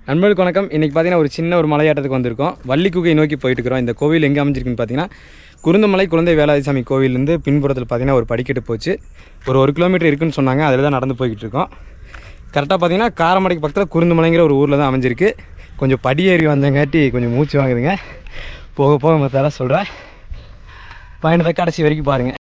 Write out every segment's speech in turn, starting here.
நண்பர்களுக்கு வணக்கம். இன்றைக்கி பார்த்தீங்கன்னா ஒரு சின்ன ஒரு மலையாட்டத்துக்கு வந்திருக்கோம். வள்ளிக்குகை நோக்கி போயிட்டுருக்கிறோம். இந்த கோவில் எங்கே அமைஞ்சிருக்குன்னு பார்த்தீங்கன்னா குருந்தமலை குழந்தை வேலாயுதசாமி கோவிலேருந்து பின்புறத்தில் பார்த்தீங்கன்னா ஒரு படிக்கட்டு போச்சு. ஒரு கிலோமீட்டர் இருக்குன்னு சொன்னாங்க. அதில் தான் நடந்து போய்கிட்டு இருக்கோம். கரெக்டாக பார்த்தீங்கன்னா காரமடைக்கு பக்கத்தில் குருந்தமலைங்கிற ஒரு ஊரில் தான் அமைஞ்சிருக்கு. கொஞ்சம் படியேறி வந்தங்காட்டி கொஞ்சம் மூச்சு வாங்குதுங்க. போக போக மற்றெல்லாம் சொல்கிறேன். பயணத்தை கடைசி வரைக்கும் பாருங்கள்.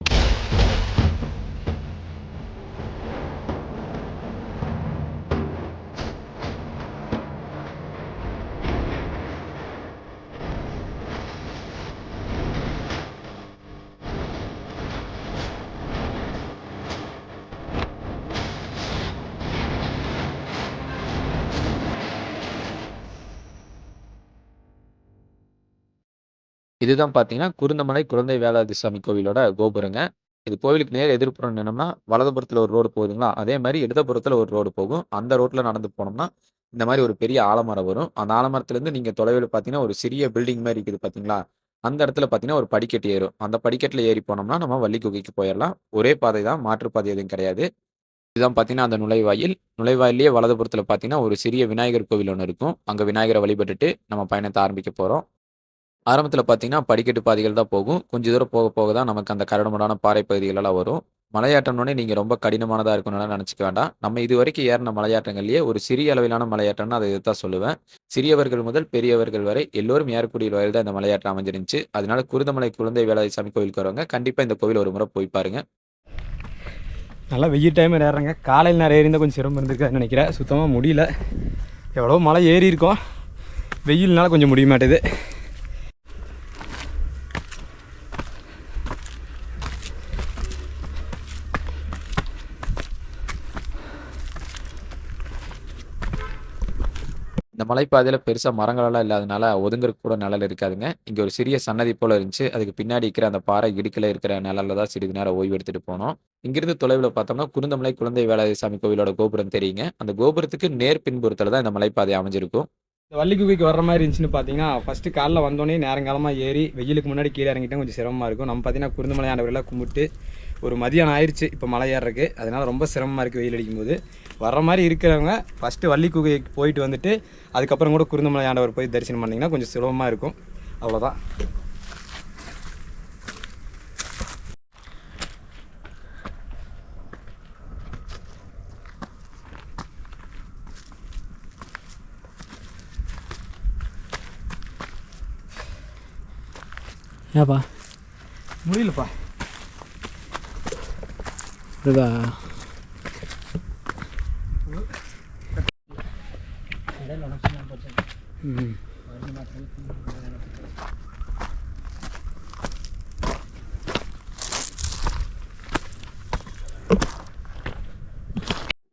இதுதான் பார்த்தீங்கன்னா, குருந்தமலை குழந்தை வேலாயுதசாமி கோவிலோட கோபுரங்க. இது கோவிலுக்கு நேர் எதிர்ப்புறம் என்னன்னா, வலதுபுறத்துல ஒரு ரோடு போகுதுங்களா, அதே மாரி இடதுபுறத்துல ஒரு ரோடு போகும். அந்த ரோட்ல நடந்து போனோம்னா, இந்த மாரி ஒரு பெரிய ஆலமரம் வரும். அந்த ஆலமரத்துலேருந்து நீங்க தொலைவில பார்த்தீங்கன்னா, ஒரு சிறிய பில்டிங் மாரி இருக்குது பார்த்தீங்களா, அந்த இடத்துல பார்த்தீங்கன்னா, ஒரு படிக்கட்டு ஏறும். அந்த படிக்கட்டுல ஏறி போனோம்னா, நம்ம வள்ளி குகைக்கு போயிரலாம். ஒரே பாதை தான், மாற்று பாதை எதுவும் கிடையாது. இதுதான் பார்த்தீங்கன்னா, அந்த நுழைவாயில். நுழைவாயில்லயே வலதுபுறத்துல பார்த்தீங்கன்னா, ஒரு சிறிய விநாயகர் கோவில் ஒண்ணு இருக்கும். அங்க விநாயகர வழிபட்டுட்டு நம்ம பயணத்த ஆரம்பிக்க போறோம். ஆரம்பத்தில பார்த்தீங்கன்னா, படிக்கட்டு பாதைகள் தான் போகும். கொஞ்சம் தூரம் போக போக தான் நமக்கு அந்த கரடுமுரடான பாறை பகுதிகளெல்லாம் வரும். மலையாட்டம்னோனே நீங்க ரொம்ப கடினமானதா இருக்கும்னுலாம் நெனச்சுக்க வேண்டாம். நம்ம இதுவரைக்கும் ஏறுன மலையாட்டங்கள்லயே ஒரு சிறிய அளவிலான மலையாட்டம்னா அத இத தான் சொல்லுவேன். சிறியவர்கள் முதல் பெரியவர்கள் வரை எல்லோரும் ஏறக்கூடிய வகையில தான் இந்த மலையாட்டம் அமைஞ்சிருந்துச்சு. அதனால குருந்தமலை குழந்தை வேலாயுதசாமி கோவிலுக்கு வரவங்க கண்டிப்பா இந்த கோவில ஒரு முறை போய் பாருங்க. நல்லா வெயில் டைம் ஏறுறாங்க. காலையில் நேரம் ஏறி இருந்தால் கொஞ்சம் சிரமம் இருந்திருக்குன்னு நினைக்கிறேன். சுத்தமாக முடியல. எவ்வளோ மலை ஏறி இருக்கோம், வெயில்னால கொஞ்சம் முடிய மாட்டேது. இந்த மலைப்பாதையில பெருசா மரங்களெல்லாம் இல்லாதனால ஒதுங்கறக்கு கூட நிழல் இருக்காதுங்க. இங்க ஒரு சிறிய சன்னதி போல இருந்துச்சு. அதுக்கு பின்னாடி இருக்கிற அந்த பாறை இடுக்குல இருக்கிற நிழல்ல தான் சிறிது நேரம் ஓய்வு எடுத்துட்டு போனோம். இங்கிருந்து தொலைவில பார்த்தோம்னா, குருந்தமலை குழந்தை வேலாயுதசாமி கோவிலோட கோபுரம் தெரியுங்க. அந்த கோபுரத்துக்கு நேர் பின்புறத்துல தான் இந்த மலைப்பாதை அமைஞ்சிருக்கும். இந்த வள்ளி குகைக்கு வர்ற மாதிரி இருந்துச்சுன்னு பார்த்தீங்கன்னா, ஃபஸ்ட்டு காலைல வந்தோடனே நேரங்காலமாக ஏறி வெயிலுக்கு முன்னாடி கீழே இறங்கிட்டா கொஞ்சம் சிரமமாக இருக்கும். நம்ம பார்த்தீங்கன்னா குருந்தமலை ஆண்டவரெல்லாம் கும்பிட்டு ஒரு மதியானம் ஆயிடுச்சு இப்போ மலை ஏறுறதுக்கு. அதனால் ரொம்ப சிரமமாக இருக்குது வெயில் அடிக்கும்போது. வர்ற மாதிரி இருக்கிறவங்க ஃபஸ்ட்டு வள்ளி குகைக்கு போயிட்டு வந்துட்டு அதுக்கப்புறம் கூட குருந்தமலை ஆண்டவர் போய் தரிசனம் பண்ணிங்கன்னா கொஞ்சம் சுலபமாக இருக்கும். அவ்வளோதான். ஏப்பா முடியலப்பா. இதுதா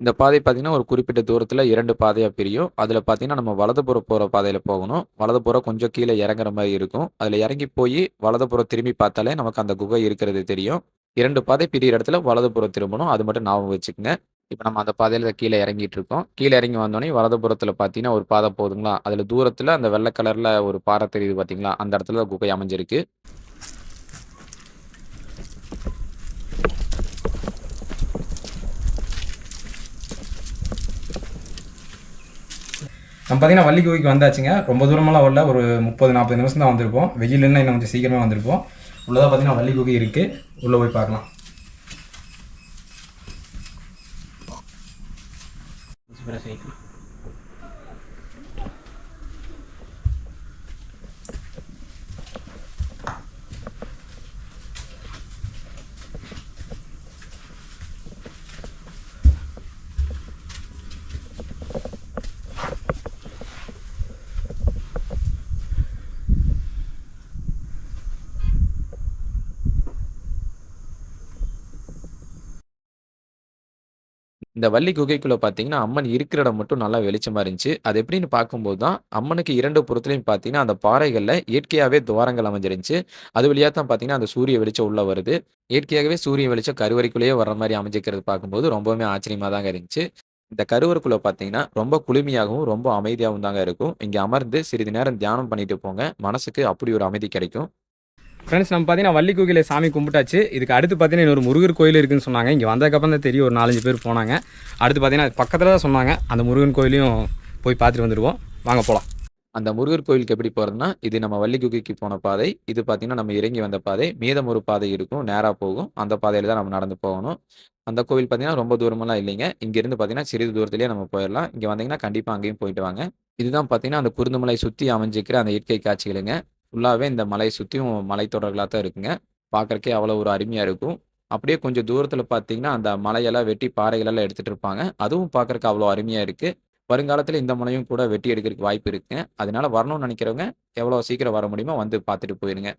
இந்த பாதை பார்த்தீங்கன்னா, ஒரு குறிப்பிட்ட தூரத்தில 2 பாதையா பிரியும். அதில பார்த்தீங்கன்னா, நம்ம வலதுபுறம் போற பாதையில போகணும். வலதுபுறம் கொஞ்சம் கீழ இறங்குற மாரி இருக்கும். அதில இறங்கி போயி வலதுபுறம் திரும்பி பார்த்தாலே நமக்கு அந்த குகை இருக்கிறது தெரியும். 2 பாதை பிரியிற இடத்துல வலதுபுறம் திரும்பணும். அது மட்டும் ஞாபகம் வச்சுக்கங்க. இப்ப நம்ம அந்த பாதையில கீழ இறங்கிட்டு இருக்கோம். கீழ இறங்கி வந்தோனே வலதுபுறத்தில பார்த்தீங்கன்னா, ஒரு பாதை போகுதுங்களா, அதில தூரத்தில அந்த வெள்ள கலர்ல ஒரு பாறை தெரியுது பார்த்தீங்களா, அந்த இடத்துல தான் குகை அமைஞ்சிருக்கு. நம்ம பார்த்தீங்கன்னா வள்ளி குகைக்கு வந்தாச்சுங்க. ரொம்ப தூரமெல்லாம் வரல, ஒரு 30-40 நிமிஷம் தான் வந்திருப்போம். வெயில்னா இன்னும் கொஞ்சம் சீக்கிரமாக வந்திருப்போம். உள்ளதாக பார்த்தீங்கன்னா வள்ளி குகை இருக்குது. உள்ளே போய் பார்க்கலாம். இந்த வள்ளி குகைக்குள்ள பார்த்தீங்கன்னா, அம்மன் இருக்கிற இடம் மட்டும் நல்லா வெளிச்சமா இருந்துச்சு. அது எப்படின்னு பார்க்கும்போது தான், அம்மனுக்கு 2 புறத்திலயும் பார்த்தீங்கன்னா, அந்த பாறைகள்ல இயற்கையாவே துவாரங்கள் அமைஞ்சிருந்துச்சு. அது வழியா தான் பார்த்தீங்கன்னா, அந்த சூரிய வெளிச்சம் உள்ள வருது. இயற்கையாகவே சூரிய வெளிச்சம் கருவறைக்குள்ளேயே வர்ற மாரி அமைஞ்சிருக்கிறது பார்க்கும்போது ரொம்பவுமே ஆச்சரியமா தாங்க இருந்துச்சு. இந்த கருவறைக்குள்ள பார்த்தீங்கன்னா, ரொம்ப குளுமையாகவும், ரொம்ப அமைதியாவும் தாங்க இருக்கும். இங்க அமர்ந்து சிறிது நேரம் தியானம் பண்ணிட்டு போங்க. மனசுக்கு அப்படி ஒரு அமைதி கிடைக்கும். ஃப்ரெண்ட்ஸ், நம்ம பார்த்தீங்கன்னா வள்ளி குகையில சாமி கும்பிட்டாச்சு. இதுக்கு அடுத்து பார்த்தீங்கன்னா இன்னொரு முருகர் கோயில் இருக்குன்னு சொன்னாங்க. இங்கே வந்ததுக்கப்புறம் தான் தெரியும், ஒரு 4-5 பேர் போனாங்க. அடுத்து பார்த்தீங்கன்னா பக்கத்தில் தான் சொன்னாங்க. அந்த முருகன் கோயிலையும் போய் பார்த்துட்டு வந்துடுவோம். வாங்க போகலாம். அந்த முருகர் கோவிலுக்கு எப்படி போறதுன்னா, இது நம்ம வள்ளிக்குகைக்கு போன பாதை. இது பார்த்தீங்கன்னா, நம்ம இறங்கி வந்த பாதை. மீதம் ஒரு பாதை இருக்கும். நேரா போகும். அந்த பாதையில தான் நம்ம நடந்து போகணும். அந்த கோவில் பார்த்தீங்கன்னா, ரொம்ப தூரமெல்லாம் இல்லைங்க. இங்கேருந்து பார்த்தீங்கன்னா, சிறிது தூரத்திலேயே நம்ம போயிரலாம். இங்க வந்தீங்கன்னா, கண்டிப்பா அங்கேயும் போயிட்டு வாங்க. இதுதான் பார்த்தீங்கன்னா, அந்த குருந்தமலை சுத்தி அமைஞ்சிருக்கிற அந்த இயற்கை காட்சிகளுங்க. ஃபுல்லாவே இந்த மலைய சுத்தியும் மலைத்தொடர்களா தான் இருக்குங்க. பார்க்கறக்கே அவ்வளோ ஒரு அருமையா இருக்கும். அப்படியே கொஞ்சம் தூரத்தில பார்த்தீங்கன்னா, அந்த மலையெல்லாம் வெட்டி பாறைகளெல்லாம் எடுத்துட்டு இருப்பாங்க. அதுவும் பார்க்கறக்கு அவ்வளோ அருமையா இருக்கு. வருங்காலத்தில இந்த முனையும் கூட வெட்டி எடுக்கிறதுக்கு வாய்ப்பு இருக்குங்க. அதனால வரணும்னு நெனைக்கிறவங்க, எவ்வளோ சீக்கிரம் வர முடியுமோ வந்து பார்த்துட்டு போயிருங்க.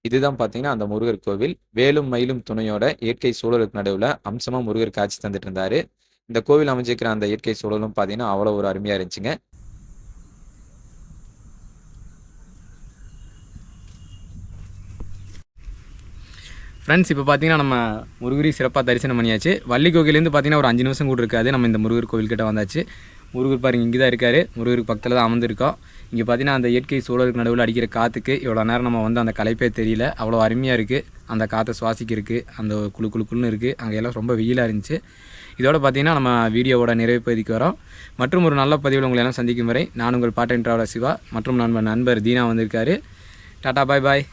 இதுதான் பார்த்தீங்கன்னா, அந்த முருகர் கோவில். வேலும் மயிலும் துணையோட இயற்கை சூழலுக்கு நடுவுல அம்சமா முருகர் காட்சி தந்துட்டு இருந்தாரு. இந்த கோவில் அமைஞ்சிருக்கிற அந்த இயற்கை சூழலும் பார்த்தீங்கன்னா, அவ்வளோ ஒரு அருமையா இருந்துச்சுங்க. ஃப்ரெண்ட்ஸ் இப்போ பார்த்தீங்கன்னா நம்ம முருகரையும் சிறப்பாக தரிசனம் பண்ணியாச்சு. வள்ளிக்குகையிலேருந்து பார்த்தீங்கன்னா ஒரு 5 நிமிஷம் கூட இருக்காது. நம்ம இந்த முருகர் கோவில்கிட்ட வந்தாச்சு. முருகர் பாருங்க இங்கே தான் இருக்கார். முருகருக்கு பக்கத்தில் தான் அமர்ந்திருக்கோம். இங்கே பார்த்தீங்கன்னா அந்த இயற்கை சூழலுக்கு நடுவில் அடிக்கிற காற்றுக்கு இவ்வளோ நேரம் நம்ம வந்து அந்த களைப்பே தெரியல. அவ்வளோ அருமையாக இருக்குது. அந்த காற்றை சுவாசிக்கிறதுக்கு அந்த குளு குளுன்னு இருக்குது. அங்கே எல்லாம் ரொம்ப வெயிலாக இருந்துச்சு. இதோட பார்த்தீங்கன்னா நம்ம வீடியோவோட நிறைவு பகுதிக்கு வரோம். மற்றும் ஒரு நல்ல பதிவில் உங்களை எல்லாம் சந்திக்கும் வரை நான் உங்கள் பார்ட் டைம் டிராவலர் சிவா மற்றும் நண்பர் தீனா வந்திருக்காரு. டாடா பாய் பாய்.